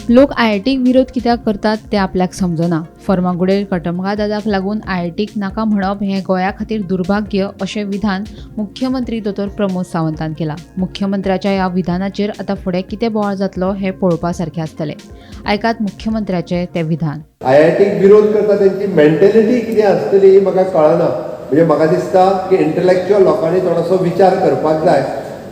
लोक आय.आय.टीक विरोध कित्याक करतात ते आपल्याक समजना. फर्मागुडेर कटमगाळ दादाक लागून आय.आय.टीक नाका म्हणप हें गोंया खातीर दुर्भाग्य अशें विधान मुख्यमंत्री दोतोर प्रमोद सावंतान केलां. मुख्यमंत्र्याच्या ह्या विधानाचेर आतां फुडें कितें बोवाळ जातलो हें पळोवपा सारकें आसतलें. आयकात मुख्यमंत्र्याचें तें विधान. आय.आय.टीक विरोध करता त्यांची मेंटॅलिटी कितें आसतली ही म्हाका कळना. म्हणजे म्हाका दिसता की इंटलेक्च्युअल लोकांनी थोडोसो विचार करपाक जाय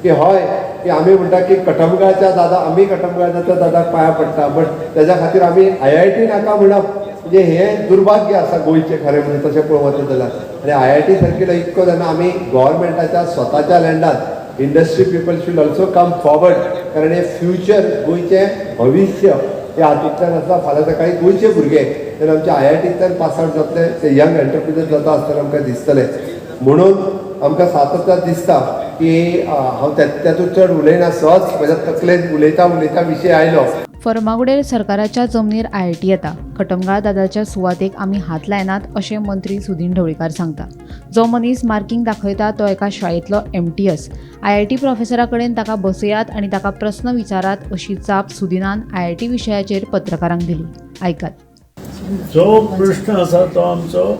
की हय की आमी म्हणटा की कटमगाळच्या दादाक पांयां पडटा, बट तेज्या खातीर आमी आय.आय.टी नाका म्हणप म्हणजे हें दुर्भाग्य आसा गोंयचें खरें म्हणजे तशें पळोवप वचत जाल्यार. आनी आय.आय.टी सारकेलो इतको जेन्ना आमी गव्हर्मेंटाच्या स्वताच्या लँडार industry people should also come forward, कारण हे फ्युचर गोंयचें भविश्य हे हातूंतल्यान आसा. फाल्यां सकाळी गोंयचे भुरगे तेन्ना आमच्या आय.आय.टींतल्यान पास आवट जातले ते यंग एंटरप्रिनर जाता आसतना आमकां दिसतलें. म्हणून आमकां सातत्यान दिसता की हांव त्यातून चड उलयना, सहज म्हज्या तकलेंत उलयता विशय आयलो. फर्मागुडेर सरकाराच्या जमनीर आय.आय.टी येता. कटमगाळ दादाच्या सुवातेक आमी हात लायनात अशें मंत्री सुदीन ढवळीकार सांगता. जो मनीस मार्कींग दाखयता तो एका शाळेंतलो MTS. आय.आय.टी प्रोफेसरा कडेन ताका बसयात आनी ताका प्रस्न विचारात अशी चाप सुदिनान आय.आय.टी विशयाचेर पत्रकारांक दिली. आयकात. जो प्रश्न आसा तो आमचो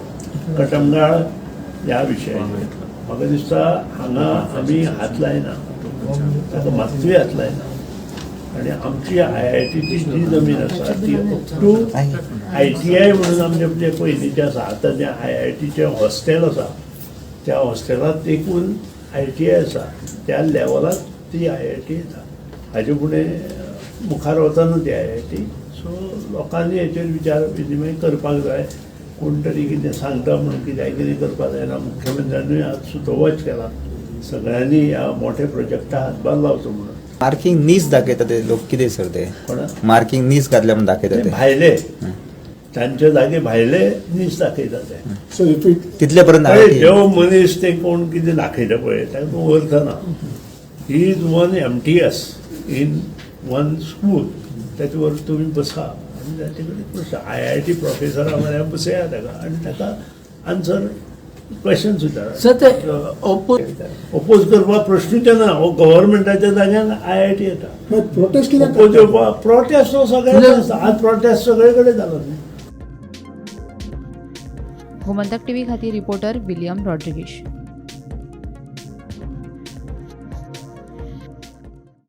कटमगाळ ह्या विशयाचेर. म्हाका दिसता हांगा आमी हात लायना, ताका मात्तूय हात लायना. आनी आमची आय.आय.टीची जी जमीन आसा ती अप टू ITI म्हणून आमचे जे पयलींचे आसा. आतां जे आय.आय.टीचे हॉस्टेल आसा त्या हॉस्टेलांत एकूण ITI आसा त्या लेवलाक ती आय.आय.टी येता. हाजे फुडें मुखार वचना ती आय.आय.टी. सो लोकांनी हेचेर विचार विनिमय करपाक जाय. कोण तरी कितें सांगता म्हणून कितें करपाक जायना. मुख्यमंत्र्यानूय आज सुतोवच केला सगळ्यांनी ह्या मोठ्या प्रोजेक्टाक हातभार लावचो म्हणून. मार्किंग नीस दाखयता ते लोक कितें सर ते मार्किंग नीस घातल्या म्हणून दाखयता ते भायले तांचे जागे भायले नीस दाखयता ते. तितले पर्यंत जो मनीस ते कोण कितें दाखयता पळय ताका अर्थ ना. He is one MTS in one school. त्याचे वर तुम्ही बसा आनी ताचे कडेन प्रश्न आय.आय.टी प्रोफेसरा म्हळ्यार बसया ताका आनी ताका आन्सर क्वेश्चन्स विचारा. ओपोज करपाक प्रश्नूच येना. हो गव्हर्मेंटाच्या जाग्यार आय.आय.टी येता. प्रोटेस्ट हो सगळे आज प्रोटेस्ट सगळे कडेन जालो. गोमंतक TV खातीर रिपोर्टर विलियम रॉड्रिगीश.